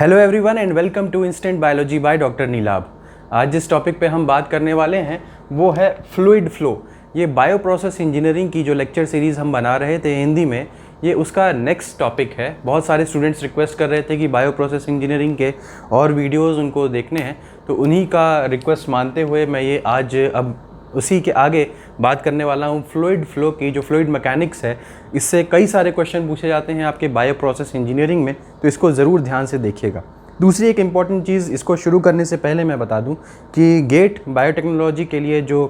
Hello everyone and welcome to instant biology by doctor Nilabh. आज जिस topic पे हम बात करने वाले हैं वो है फ्लूइड फ्लो। ये बायो प्रोसेस इंजीनियरिंग की जो लेक्चर सीरीज़ हम बना रहे थे हिंदी में, ये उसका नेक्स्ट टॉपिक है। बहुत सारे स्टूडेंट्स रिक्वेस्ट कर रहे थे कि बायो प्रोसेस इंजीनियरिंग के और वीडियोज़ उनको देखने हैं, तो उन्हीं का रिक्वेस्ट मानते हुए मैं ये आज अब उसी के आगे बात करने वाला हूँ फ्लूइड फ्लो की। जो फ्लूइड मैकेनिक्स है, इससे कई सारे क्वेश्चन पूछे जाते हैं आपके बायो प्रोसेस इंजीनियरिंग में, तो इसको ज़रूर ध्यान से देखिएगा। दूसरी एक इम्पॉर्टेंट चीज़, इसको शुरू करने से पहले मैं बता दूं कि गेट बायोटेक्नोलॉजी के लिए जो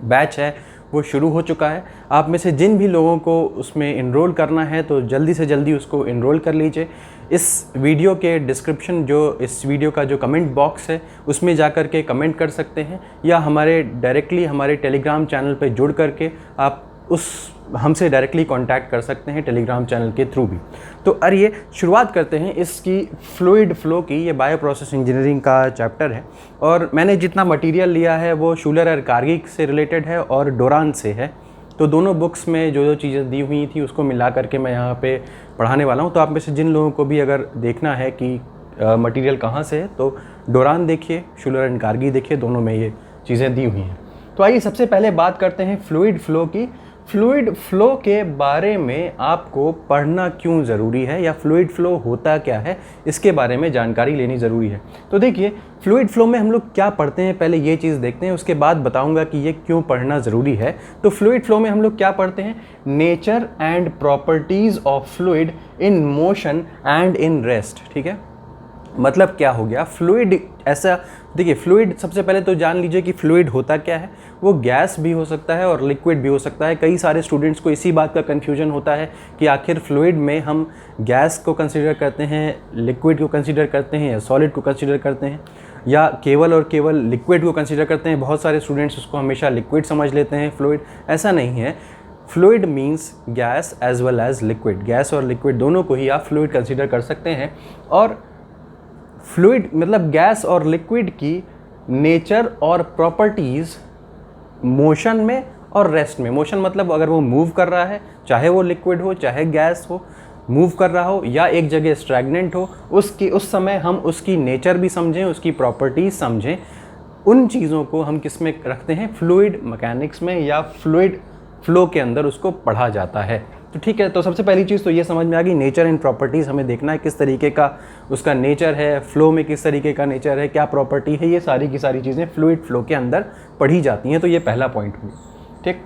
बैच है वो शुरू हो चुका है। आप में से जिन भी लोगों को उसमें इनरोल करना है तो जल्दी से जल्दी उसको इनरोल कर लीजिए। इस वीडियो के डिस्क्रिप्शन, जो इस वीडियो का जो कमेंट बॉक्स है, उसमें जा कर के कमेंट कर सकते हैं, या डायरेक्टली हमारे टेलीग्राम चैनल पे जुड़ करके आप हमसे डायरेक्टली कांटेक्ट कर सकते हैं टेलीग्राम चैनल के थ्रू भी। तो आइए शुरुआत करते हैं इसकी फ्लूइड फ्लो की। ये बायो प्रोसेस इंजीनियरिंग का चैप्टर है और मैंने जितना मटेरियल लिया है वो शूलर और कार्गी से रिलेटेड है और डोरान से है। तो दोनों बुक्स में जो जो चीज़ें दी हुई थी उसको मिला करके मैं यहाँ पे पढ़ाने वाला हूँ। तो आप में से जिन लोगों को भी अगर देखना है कि मटेरियल कहाँ से है, तो डोरान देखिए, शूलर एंड कार्गी देखिए, दोनों में ये चीज़ें दी हुई हैं। तो आइए सबसे पहले बात करते हैं फ्लूइड फ्लो की। फ्लूइड फ्लो के बारे में आपको पढ़ना क्यों ज़रूरी है, या फ्लूइड फ्लो होता क्या है, इसके बारे में जानकारी लेनी ज़रूरी है। तो देखिए, फ्लूइड फ्लो में हम लोग क्या पढ़ते हैं, पहले ये चीज़ देखते हैं, उसके बाद बताऊंगा कि ये क्यों पढ़ना ज़रूरी है। तो फ्लूइड फ्लो में हम लोग क्या पढ़ते हैं? Nature and properties of fluid in motion and in rest. ठीक है, मतलब क्या हो गया फ्लूइड? ऐसा देखिए, फ्लूइड सबसे पहले तो जान लीजिए कि फ्लूइड होता क्या है। वो गैस भी हो सकता है और लिक्विड भी हो सकता है। कई सारे स्टूडेंट्स को इसी बात का कन्फ्यूजन होता है कि आखिर फ्लूइड में हम गैस को कंसीडर करते हैं, लिक्विड को कंसीडर करते हैं, या सॉलिड को कंसीडर करते हैं, या केवल और केवल लिक्विड को कंसीडर करते हैं। बहुत सारे स्टूडेंट्स उसको हमेशा लिक्विड समझ लेते हैं फ्लूइड। ऐसा नहीं है। Fluid means gas as well as liquid. Gas और लिक्विड दोनों को ही आप फ्लूइड कंसीडर कर सकते हैं। और फ्लूइड मतलब गैस और लिक्विड की नेचर और प्रॉपर्टीज़ मोशन में और रेस्ट में। मोशन मतलब अगर वो मूव कर रहा है, चाहे वो लिक्विड हो चाहे गैस हो, मूव कर रहा हो या एक जगह स्टैग्नेंट हो, उस समय हम उसकी नेचर भी समझें, उसकी प्रॉपर्टीज़ समझें। उन चीज़ों को हम किस में रखते हैं? फ्लूइड मैकेनिक्स में, या फ्लूइड फ्लो के अंदर उसको पढ़ा जाता है। तो ठीक है, तो सबसे पहली चीज़ तो ये समझ में आ गई, नेचर एंड प्रॉपर्टीज़ हमें देखना है किस तरीके का उसका नेचर है, फ्लो में किस तरीके का नेचर है, क्या प्रॉपर्टी है। ये सारी की सारी चीज़ें फ्लूइड फ्लो के अंदर पढ़ी जाती हैं। तो ये पहला पॉइंट हुई। ठीक,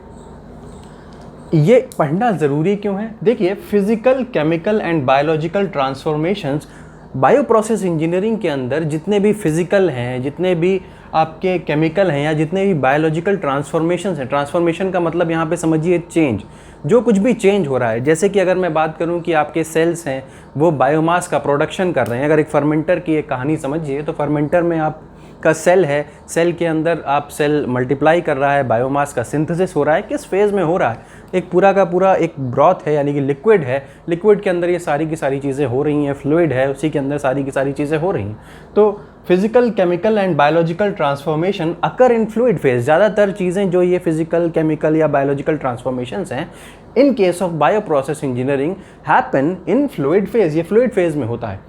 ये पढ़ना ज़रूरी क्यों है? देखिए, physical, chemical and biological transformations bio process engineering के अंदर जितने भी फिजिकल हैं, जितने भी आपके केमिकल हैं, या जितने भी बायोलॉजिकल ट्रांसफॉर्मेशंस हैं, ट्रांसफॉर्मेशन का मतलब यहाँ पे समझिए चेंज, जो कुछ भी चेंज हो रहा है। जैसे कि अगर मैं बात करूं कि आपके सेल्स हैं वो बायोमास का प्रोडक्शन कर रहे हैं। अगर एक फर्मेंटर की एक कहानी समझिए, तो फर्मेंटर में आपका सेल है, सेल के अंदर आप सेल मल्टीप्लाई कर रहा है, बायोमास का सिंथेसिस हो रहा है। किस फेज़ में हो रहा है? एक पूरा का पूरा एक ब्रॉथ है, यानी कि लिक्विड है, लिक्विड के अंदर ये सारी की सारी चीज़ें हो रही हैं। फ्लूइड है, उसी के अंदर सारी की सारी चीज़ें हो रही हैं। तो physical, chemical and biological transformation occur in fluid phase. ज़्यादातर चीज़ें जो ये फिजिकल, केमिकल या बायोलॉजिकल ट्रांसफॉर्मेशंस हैं, in case of bio process engineering happen in fluid phase. ये फ्लूइड फेज में होता है।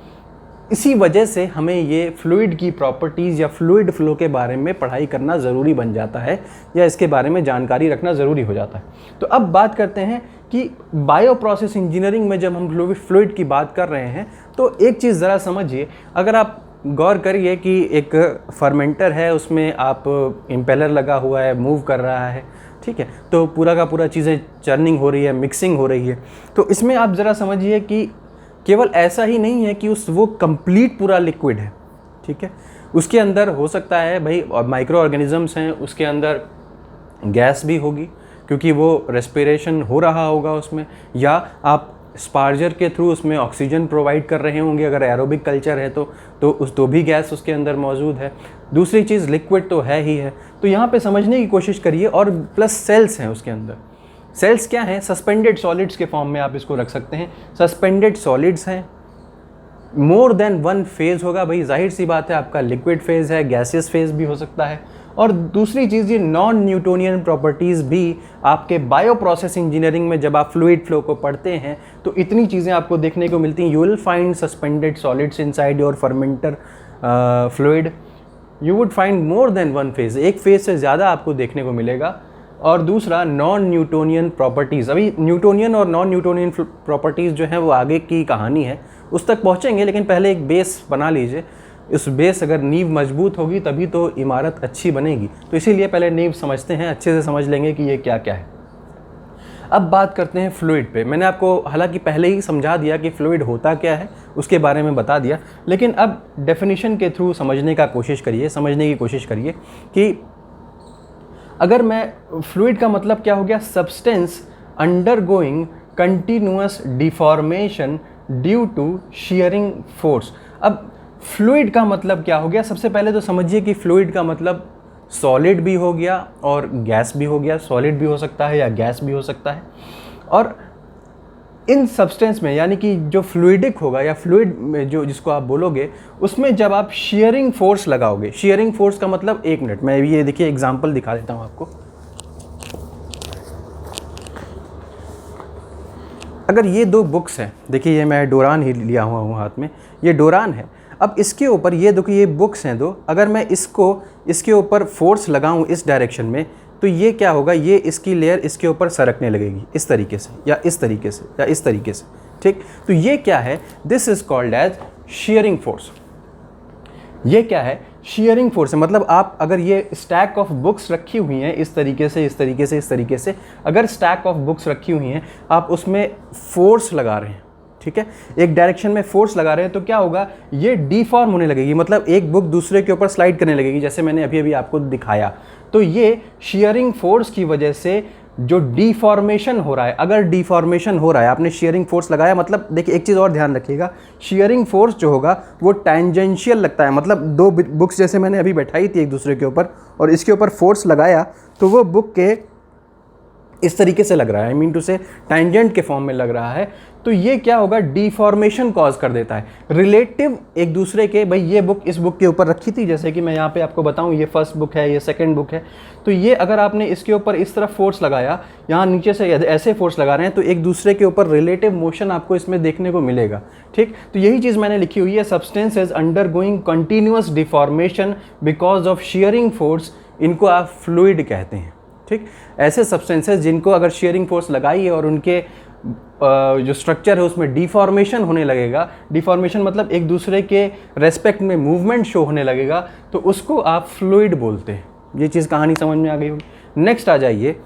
इसी वजह से हमें ये फ्लूइड की प्रॉपर्टीज़ या फ्लूइड फ्लो के बारे में पढ़ाई करना ज़रूरी बन जाता है, या इसके बारे में जानकारी रखना ज़रूरी हो जाता है। तो अब बात करते हैं कि बायो प्रोसेस इंजीनियरिंग में जब हम फ्लूइड की बात कर रहे हैं, तो एक चीज़ ज़रा समझिए। अगर आप गौर करिए कि एक फर्मेंटर है, उसमें आप इम्पेलर लगा हुआ है, मूव कर रहा है, ठीक है, तो पूरा का पूरा चीज़ें चर्निंग हो रही है, मिक्सिंग हो रही है। तो इसमें आप ज़रा समझिए कि केवल ऐसा ही नहीं है कि वो कंप्लीट पूरा लिक्विड है। ठीक है, उसके अंदर हो सकता है भाई माइक्रो ऑर्गेनिजम्स हैं, उसके अंदर गैस भी होगी क्योंकि वो रेस्पिरेशन हो रहा होगा उसमें, या आप स्पार्जर के थ्रू उसमें ऑक्सीजन प्रोवाइड कर रहे होंगे अगर एरोबिक कल्चर है तो भी गैस उसके अंदर मौजूद है। दूसरी चीज़ लिक्विड तो है ही है। तो यहाँ पे समझने की कोशिश करिए। और प्लस सेल्स हैं उसके अंदर। सेल्स क्या हैं? सस्पेंडेड सॉलिड्स के फॉर्म में आप इसको रख सकते हैं। सस्पेंडेड सॉलिड्स हैं, मोर देन वन फेज़ होगा। भाई जाहिर सी बात है, आपका लिक्विड फेज़ है, गैसियस फेज़ भी हो सकता है, और दूसरी चीज़, ये नॉन न्यूटोनियन प्रॉपर्टीज़ भी आपके बायो प्रोसेस इंजीनियरिंग में जब आप फ्लूइड फ्लो को पढ़ते हैं तो इतनी चीज़ें आपको देखने को मिलती हैं। You will find suspended solids inside your fermenter fluid, you would find more than one phase, एक फेज से ज़्यादा आपको देखने को मिलेगा। और दूसरा नॉन न्यूटोनियन प्रॉपर्टीज़, अभी न्यूटोनियन और नॉन न्यूटोनियन प्रॉपर्टीज़ जो है वो आगे की कहानी है, उस तक पहुँचेंगे, लेकिन पहले एक बेस बना लीजिए। उस बेस अगर नींव मजबूत होगी तभी तो इमारत अच्छी बनेगी, तो इसीलिए पहले नींव समझते हैं, अच्छे से समझ लेंगे कि ये क्या क्या है। अब बात करते हैं फ्लूइड पे। मैंने आपको हालांकि पहले ही समझा दिया कि फ्लूइड होता क्या है, उसके बारे में बता दिया, लेकिन अब डेफिनेशन के थ्रू समझने की कोशिश करिए कि अगर मैं फ्लूइड का मतलब क्या हो गया, substance undergoing continuous deformation due to shearing force. अब फ्लूइड का मतलब क्या हो गया, सबसे पहले तो समझिए कि फ्लूइड का मतलब सॉलिड भी हो गया और गैस भी हो गया। सॉलिड भी हो सकता है या गैस भी हो सकता है। और इन सब्सटेंस में, यानी कि जो फ्लूइडिक होगा या फ्लूइड में जो जिसको आप बोलोगे, उसमें जब आप शियरिंग फोर्स लगाओगे, शियरिंग फोर्स का मतलब, एक मिनट मैं ये देखिए एग्जांपल दिखा देता हूँ आपको। अगर ये दो बुक्स हैं, देखिए ये मैं डोरान ही लिया हुआ हूँ हाथ में, ये डोरान है। अब इसके ऊपर ये देखिए ये बुक्स हैं दो, अगर मैं इसके ऊपर फोर्स लगाऊं इस डायरेक्शन में, तो ये क्या होगा, ये इसकी लेयर इसके ऊपर सरकने लगेगी इस तरीके से या इस तरीके से या इस तरीके से, ठीक। तो ये क्या है, this is called as shearing force. ये क्या है, शियरिंग फोर्स है। मतलब आप अगर ये स्टैक ऑफ बुक्स रखी हुई हैं इस तरीके से, इस तरीके से, इस तरीके से, अगर स्टैक ऑफ बुक्स रखी हुई हैं, आप उसमें फोर्स लगा रहे हैं, ठीक है, एक डायरेक्शन में फोर्स लगा रहे हैं, तो क्या होगा, ये डीफॉर्म होने लगेगी, मतलब एक बुक दूसरे के ऊपर स्लाइड करने लगेगी, जैसे मैंने अभी आपको दिखाया। तो ये शियरिंग फोर्स की वजह से जो डीफॉर्मेशन हो रहा है, अगर डीफॉर्मेशन हो रहा है, आपने शियरिंग फोर्स लगाया, मतलब देखिए एक चीज़ और ध्यान रखिएगा, शियरिंग फोर्स जो होगा वो टैंजेंशियल लगता है। मतलब दो बुक्स जैसे मैंने अभी बैठाई थी एक दूसरे के ऊपर और इसके ऊपर फोर्स लगाया, तो वो बुक के इस तरीके से लग रहा है, आई मीन टू से टैंजेंट के फॉर्म में लग रहा है। तो ये क्या होगा, डीफॉर्मेशन कॉज कर देता है। रिलेटिव एक दूसरे के, भाई ये बुक इस बुक के ऊपर रखी थी, जैसे कि मैं यहाँ पे आपको बताऊँ, ये फर्स्ट बुक है, ये सेकंड बुक है, तो ये अगर आपने इसके ऊपर इस तरफ फोर्स लगाया, यहाँ नीचे से ऐसे फोर्स लगा रहे हैं, तो एक दूसरे के ऊपर रिलेटिव मोशन आपको इसमें देखने को मिलेगा, ठीक। तो यही चीज़ मैंने लिखी हुई है, substance is undergoing continuous deformation because of shearing force, इनको आप फ्लूइड कहते हैं, ठीक। ऐसे सब्सटेंसेस जिनको अगर शियरिंग फोर्स लगाई है और उनके जो स्ट्रक्चर है उसमें डिफॉर्मेशन होने लगेगा, डिफॉर्मेशन मतलब एक दूसरे के रेस्पेक्ट में मूवमेंट शो होने लगेगा, तो उसको आप फ्लूइड बोलते हैं। ये चीज़ कहानी समझ में आ गई होगी। नेक्स्ट आ जाइए,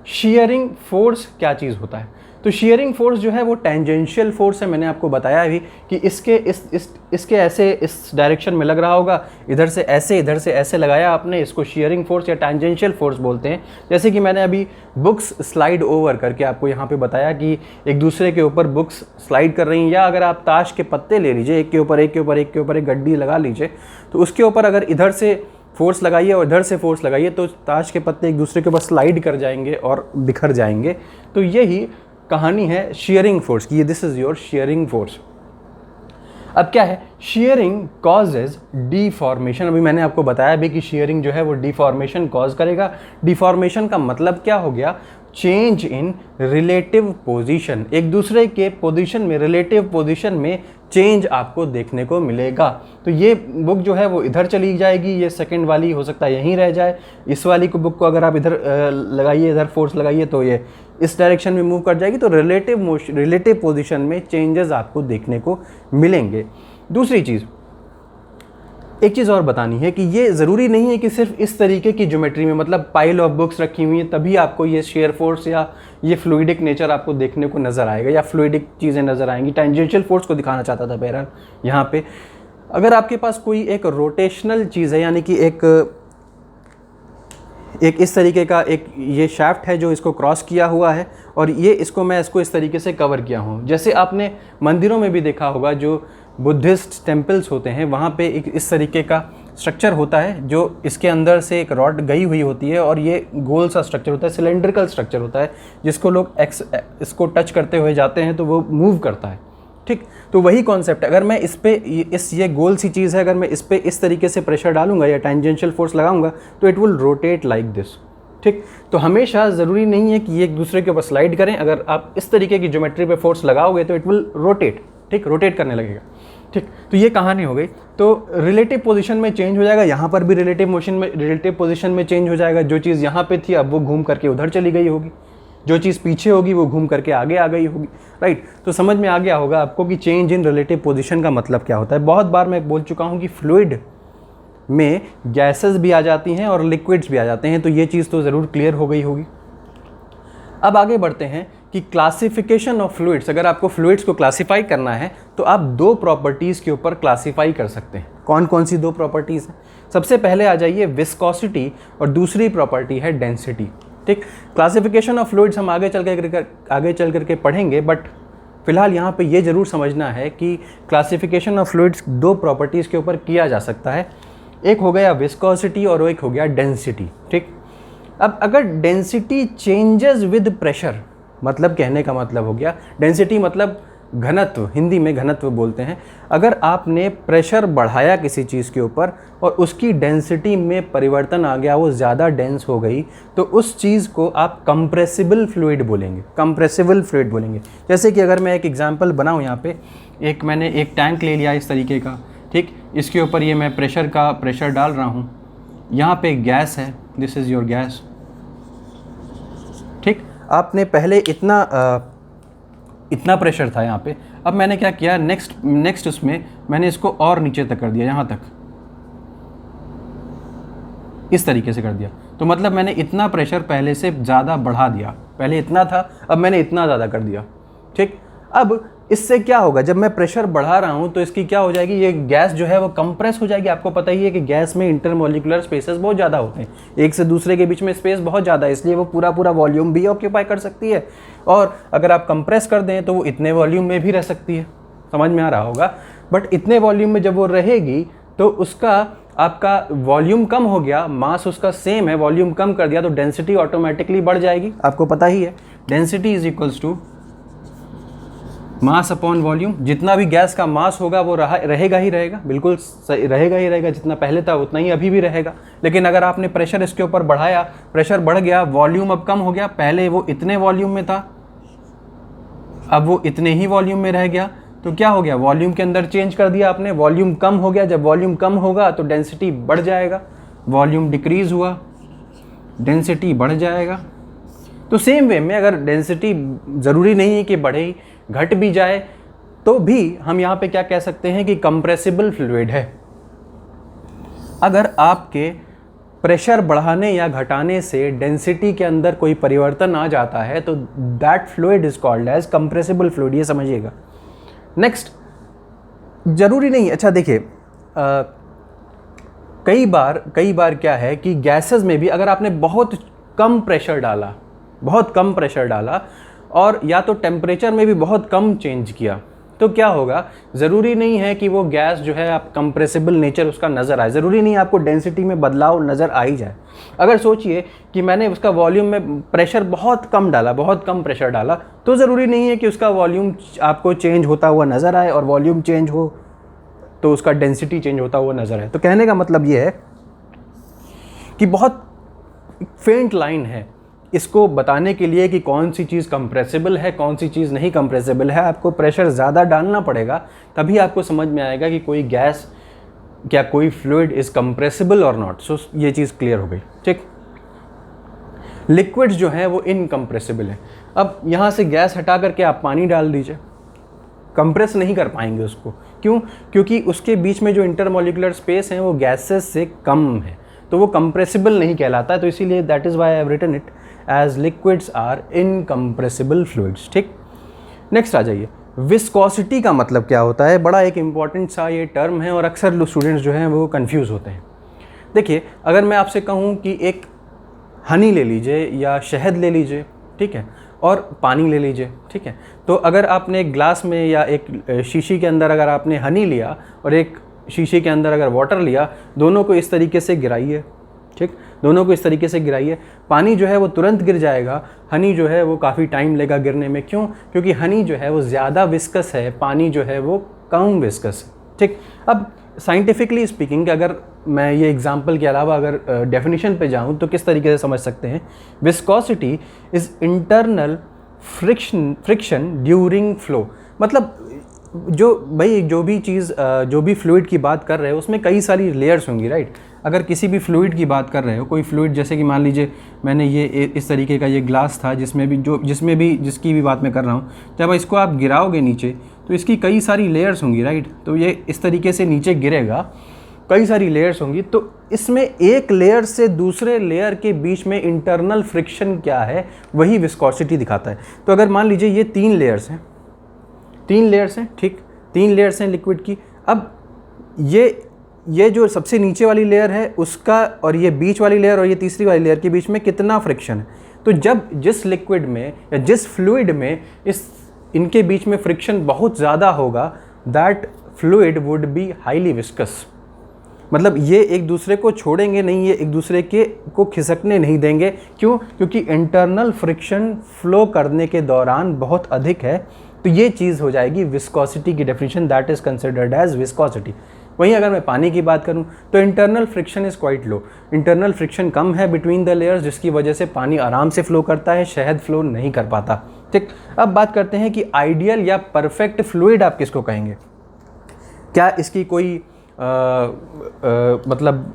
शियरिंग फोर्स क्या चीज़ होता है। तो शियरिंग फोर्स जो है वो टेंजेंशियल फोर्स है। मैंने आपको बताया भी कि इसके ऐसे इस डायरेक्शन में लग रहा होगा, इधर से ऐसे लगाया आपने, इसको शियरिंग फोर्स या टेंजेंशियल फोर्स बोलते हैं। जैसे कि मैंने अभी बुक्स स्लाइड ओवर करके आपको यहाँ पे बताया कि एक दूसरे के ऊपर बुक्स स्लाइड कर रही हैं, या अगर आप ताश के पत्ते ले लीजिए, एक के ऊपर एक गड्डी लगा लीजिए, तो उसके ऊपर अगर इधर से फोर्स लगाइए और इधर से फोर्स लगाइए, तो ताश के पत्ते एक दूसरे के ऊपर स्लाइड कर जाएंगे और बिखर जाएंगे। तो यही कहानी है शियरिंग फोर्स की, this is your shearing force. अब क्या है, शियरिंग कॉजेज डिफॉर्मेशन। अभी मैंने आपको बताया भी कि शियरिंग जो है वो डिफॉर्मेशन कॉज करेगा। डिफॉर्मेशन का मतलब क्या हो गया, चेंज इन रिलेटिव पोजीशन, एक दूसरे के पोजीशन में, रिलेटिव पोजीशन में चेंज आपको देखने को मिलेगा। तो ये बुक जो है वो इधर चली जाएगी, ये सेकंड वाली हो सकता है यहीं रह जाए, इस वाली को बुक को अगर आप इधर लगाइए, इधर फोर्स लगाइए, तो ये इस डायरेक्शन में मूव कर जाएगी। तो रिलेटिव पोजीशन में चेंजेस आपको देखने को मिलेंगे। दूसरी चीज़, एक चीज़ और बतानी है कि ये ज़रूरी नहीं है कि सिर्फ इस तरीके की ज्योमेट्री में, मतलब पाइल ऑफ बुक्स रखी हुई हैं तभी आपको ये शेयर फोर्स या ये फ्लूइडिक नेचर आपको देखने को नज़र आएगा या फ्लूइडिक चीज़ें नज़र आएंगी। टेंजेंशियल फोर्स को दिखाना चाहता था बहरहाल यहाँ पे। अगर आपके पास कोई एक रोटेशनल चीज़ है, यानी कि एक इस तरीके का एक ये शाफ्ट है जो इसको क्रॉस किया हुआ है, और ये मैं इसको इस तरीके से कवर किया हूँ। जैसे आपने मंदिरों में भी देखा होगा, जो बुद्धिस्ट टेम्पल्स होते हैं वहाँ पे एक इस तरीके का स्ट्रक्चर होता है, जो इसके अंदर से एक रॉड गई हुई होती है और ये गोल सा स्ट्रक्चर होता है, सिलेंड्रिकल स्ट्रक्चर होता है, जिसको लोग इसको टच करते हुए जाते हैं तो वो मूव करता है, ठीक। तो वही कॉन्सेप्ट, अगर मैं इस पे ये गोल सी चीज़ है, अगर मैं इस पे इस तरीके से प्रेशर डालूंगा या टेंजेंशियल फोर्स लगाऊंगा तो it will rotate like this. ठीक। तो हमेशा ज़रूरी नहीं है कि ये एक दूसरे के ऊपर स्लाइड करें, अगर आप इस तरीके की ज्योमेट्री पे फोर्स लगाओगे तो इट विल रोटेट, ठीक, रोटेट करने लगेगा। ठीक। तो ये कहानी हो गई। तो रिलेटिव पोजीशन में चेंज हो जाएगा, यहाँ पर भी रिलेटिव पोजीशन में चेंज हो जाएगा। जो चीज़ यहाँ पे थी अब वो घूम करके उधर चली गई होगी, जो चीज़ पीछे होगी वो घूम करके आगे आ गई होगी, राइट। तो समझ में आ गया होगा आपको कि चेंज इन रिलेटिव पोजीशन का मतलब क्या होता है। बहुत बार मैं बोल चुका हूँ कि फ्लूइड में गैसेस भी आ जाती हैं और लिक्विड्स भी आ जाते हैं, तो ये चीज़ तो ज़रूर क्लियर हो गई होगी। अब आगे बढ़ते हैं कि क्लासिफिकेशन ऑफ फ्लूइड्स। अगर आपको फ्लूइड्स को क्लासीफाई करना है तो आप दो प्रॉपर्टीज़ के ऊपर क्लासीफाई कर सकते हैं। कौन कौन सी दो प्रॉपर्टीज़ हैं? सबसे पहले आ जाइए विस्कोसिटी और दूसरी प्रॉपर्टी है डेंसिटी। ठीक। क्लासिफिकेशन ऑफ फ्लूइड्स हम आगे चल करके पढ़ेंगे, बट फिलहाल यहाँ पे ये ज़रूर समझना है कि क्लासिफिकेशन ऑफ फ्लूइड्स दो प्रॉपर्टीज़ के ऊपर किया जा सकता है। एक हो गया विस्कोसिटी और एक हो गया डेंसिटी। ठीक। अब अगर डेंसिटी चेंजेस विद प्रेशर, मतलब कहने का मतलब हो गया, डेंसिटी मतलब घनत्व, हिंदी में घनत्व बोलते हैं। अगर आपने प्रेशर बढ़ाया किसी चीज़ के ऊपर और उसकी डेंसिटी में परिवर्तन आ गया, वो ज़्यादा डेंस हो गई, तो उस चीज़ को आप कंप्रेसिबल फ्लूइड बोलेंगे, कंप्रेसिबल फ्लूइड बोलेंगे। जैसे कि अगर मैं एक एग्जांपल बनाऊँ, यहाँ पे मैंने एक टैंक ले लिया इस तरीके का, ठीक। इसके ऊपर ये मैं प्रेशर डाल रहा हूँ, यहाँ पे गैस है, दिस इज़ योर गैस, ठीक। आपने पहले इतना प्रेशर था यहाँ पे, अब मैंने क्या किया, नेक्स्ट उसमें मैंने इसको और नीचे तक कर दिया, यहाँ तक इस तरीके से कर दिया। तो मतलब मैंने इतना प्रेशर पहले से ज़्यादा बढ़ा दिया, पहले इतना था अब मैंने इतना ज़्यादा कर दिया, ठीक। अब इससे क्या होगा, जब मैं प्रेशर बढ़ा रहा हूँ तो इसकी क्या हो जाएगी, ये गैस जो है वो कंप्रेस हो जाएगी। आपको पता ही है कि गैस में इंटरमोलिकुलर स्पेसेस बहुत ज़्यादा होते हैं, एक से दूसरे के बीच में स्पेस बहुत ज़्यादा है, इसलिए वो पूरा वॉल्यूम भी ऑक्यूपाई कर सकती है। और अगर आप कंप्रेस कर दें तो वो इतने वॉल्यूम में भी रह सकती है, समझ में आ रहा होगा। बट इतने वॉल्यूम में जब वो रहेगी तो उसका आपका वॉल्यूम कम हो गया, मास उसका सेम है, वॉल्यूम कम कर दिया तो डेंसिटी ऑटोमेटिकली बढ़ जाएगी। आपको पता ही है density is equals to mass upon volume. जितना भी गैस का मास होगा वो रहेगा ही रहेगा, बिल्कुल सही रहेगा ही रहेगा, जितना पहले था उतना ही अभी भी रहेगा। लेकिन अगर आपने प्रेशर इसके ऊपर बढ़ाया, प्रेशर बढ़ गया, वॉल्यूम अब कम हो गया, पहले वो इतने वॉल्यूम में था अब वो इतने ही वॉल्यूम में रह गया, तो क्या हो गया, वॉल्यूम के अंदर चेंज कर दिया आपने, वॉल्यूम कम हो गया। जब वॉल्यूम कम होगा तो डेंसिटी बढ़ जाएगा, वॉल्यूम डिक्रीज हुआ, डेंसिटी बढ़ जाएगा। तो सेम वे में अगर डेंसिटी ज़रूरी नहीं है कि बढ़े ही, घट भी जाए तो भी हम यहाँ पे क्या कह सकते हैं कि कंप्रेसिबल फ्लूइड है। अगर आपके प्रेशर बढ़ाने या घटाने से डेंसिटी के अंदर कोई परिवर्तन आ जाता है तो that fluid is called as compressible fluid, ये समझिएगा। नेक्स्ट, जरूरी नहीं, अच्छा देखिए कई बार क्या है कि गैसेस में भी अगर आपने बहुत कम प्रेशर डाला और या तो टेम्परेचर में भी बहुत कम चेंज किया, तो क्या होगा, ज़रूरी नहीं है कि वो गैस जो है आप कंप्रेसिबल नेचर उसका नज़र आए, ज़रूरी नहीं आपको डेंसिटी में बदलाव नज़र आ ही जाए। अगर सोचिए कि मैंने उसका वॉल्यूम में प्रेशर बहुत कम प्रेशर डाला, तो ज़रूरी नहीं है कि उसका वॉल्यूम आपको चेंज होता हुआ नज़र आए, और वॉल्यूम चेंज हो तो उसका डेंसिटी चेंज होता हुआ नज़र आए। तो कहने का मतलब ये है कि बहुत फेंट लाइन है इसको बताने के लिए कि कौन सी चीज़ कंप्रेसिबल है, कौन सी चीज़ नहीं कंप्रेसिबल है। आपको प्रेशर ज़्यादा डालना पड़ेगा, तभी आपको समझ में आएगा कि कोई गैस क्या कोई फ्लूइड इज़ कंप्रेसिबल और नॉट। सो ये चीज़ क्लियर हो गई, ठीक। लिक्विड्स जो हैं वो इनकम्प्रेसिबल है। अब यहाँ से गैस हटा करके आप पानी डाल दीजिए, कंप्रेस नहीं कर पाएंगे उसको। क्यों? क्योंकि उसके बीच में जो इंटरमोलिकुलर स्पेस है वो गैसेस से कम है, तो वो कंप्रेसिबल नहीं कहलाता है। तो इसीलिए that is why I have written it as liquids are incompressible fluids, ठीक। नेक्स्ट आ जाइए, विस्कोसिटी का मतलब क्या होता है। बड़ा एक इम्पॉर्टेंट सा ये टर्म है और अक्सर स्टूडेंट्स जो हैं वो कंफ्यूज होते हैं। देखिए, अगर मैं आपसे कहूँ कि एक हनी ले लीजिए या शहद ले लीजिए, ठीक है, और पानी ले लीजिए, ठीक है, तो अगर आपने एक ग्लास में या एक शीशी के अंदर अगर आपने हनी लिया और एक शीशी के अंदर अगर वाटर लिया, दोनों को इस तरीके से गिराइए, ठीक, दोनों को इस तरीके से गिराइए। पानी जो है वो तुरंत गिर जाएगा, हनी जो है वो काफ़ी टाइम लेगा गिरने में। क्यों? क्योंकि हनी जो है वो ज़्यादा विस्कस है, पानी जो है वो कम विस्कस है। ठीक, अब साइंटिफिकली स्पीकिंग अगर मैं ये एग्जांपल के अलावा अगर डेफिनेशन पे जाऊँ तो किस तरीके से समझ सकते हैं? Viscosity is internal friction during flow. मतलब जो भी चीज़ जो भी फ्लूइड की बात कर रहे हो उसमें कई सारी लेयर्स होंगी, राइट। अगर किसी भी फ्लूइड की बात कर रहे हो, कोई फ्लूइड जैसे कि मान लीजिए मैंने ये इस तरीके का ये ग्लास था जिसकी भी बात मैं कर रहा हूँ, जब इसको आप गिराओगे नीचे तो इसकी कई सारी लेयर्स होंगी, राइट। तो ये इस तरीके से नीचे गिरेगा, कई सारी लेयर्स होंगी, तो इसमें एक लेयर से दूसरे लेयर के बीच में इंटरनल फ्रिक्शन क्या है वही विस्कोसिटी दिखाता है। तो अगर मान लीजिए ये 3 लेयर्स हैं, ठीक, 3 लेयर्स हैं लिक्विड की। अब ये जो सबसे नीचे वाली लेयर है उसका और ये बीच वाली लेयर और ये तीसरी वाली लेयर के बीच में कितना फ्रिक्शन है? तो जब जिस लिक्विड में या जिस फ्लूइड में इनके बीच में फ्रिक्शन बहुत ज़्यादा होगा, that fluid would be highly viscous. मतलब ये एक दूसरे को छोड़ेंगे नहीं, ये एक दूसरे को खिसकने नहीं देंगे। क्यों? क्योंकि इंटरनल फ्रिक्शन फ्लो करने के दौरान बहुत अधिक है। तो ये चीज़ हो जाएगी विस्कोसिटी की definition, that is considered as viscosity. वहीं अगर मैं पानी की बात करूं तो internal friction is quite low. Internal friction कम है बिटवीन द लेयर्स, जिसकी वजह से पानी आराम से फ्लो करता है, शहद फ्लो नहीं कर पाता। ठीक, अब बात करते हैं कि आइडियल या परफेक्ट फ्लूइड आप किसको कहेंगे? क्या इसकी कोई मतलब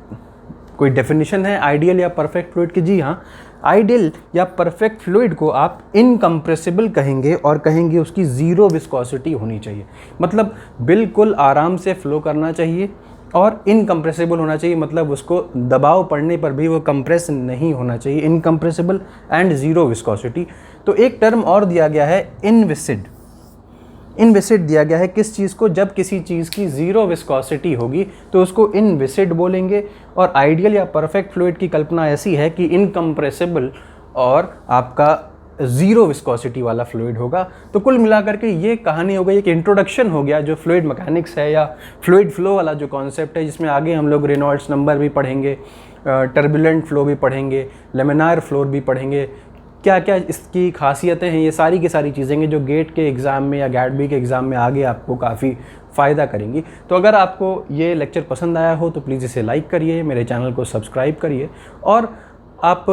कोई डेफिनेशन है आइडियल या परफेक्ट फ्लूइड की? जी हाँ, आइडियल या परफेक्ट फ्लूइड को आप इनकम्प्रेसिबल कहेंगे और कहेंगे उसकी ज़ीरो विस्कोसिटी होनी चाहिए। मतलब बिल्कुल आराम से फ्लो करना चाहिए और इनकम्प्रेसिबल होना चाहिए, मतलब उसको दबाव पड़ने पर भी वो कंप्रेस नहीं होना चाहिए। Incompressible and zero viscosity. तो एक टर्म और दिया गया है इनविसिड। इनविसिड दिया गया है किस चीज़ को? जब किसी चीज़ की ज़ीरो विस्कोसिटी होगी तो उसको इनविसिड बोलेंगे। और आइडियल या परफेक्ट फ्लूइड की कल्पना ऐसी है कि इनकम्प्रेसिबल और आपका ज़ीरो विस्कोसिटी वाला फ्लूइड होगा। तो कुल मिलाकर के ये कहानी हो गई, एक इंट्रोडक्शन हो गया जो फ्लूइड मैकेनिक्स है या फ्लूइड फ्लो वाला जो कॉन्सेप्ट है, जिसमें आगे हम लोग रेनॉल्ड्स नंबर भी पढ़ेंगे, टर्बुलेंट फ्लो भी पढ़ेंगे, लेमिनार फ्लो भी पढ़ेंगे, क्या क्या इसकी खासियतें हैं। ये सारी की सारी चीज़ें हैं जो गेट के एग्ज़ाम में या गैट-बी के एग्ज़ाम में आगे आपको काफ़ी फ़ायदा करेंगी। तो अगर आपको ये लेक्चर पसंद आया हो तो प्लीज़ इसे लाइक करिए, मेरे चैनल को सब्सक्राइब करिए। और आप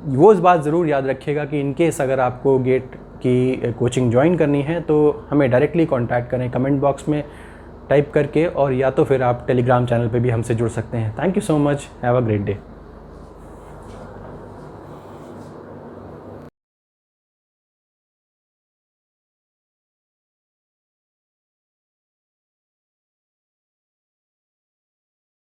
वो इस बात ज़रूर याद रखिएगा कि इन केस अगर आपको गेट की कोचिंग ज्वाइन करनी है तो हमें डायरेक्टली कॉन्टैक्ट करें कमेंट बॉक्स में टाइप करके, और या तो फिर आप टेलीग्राम चैनल पे भी हमसे जुड़ सकते हैं। Thank you so much, have a great day.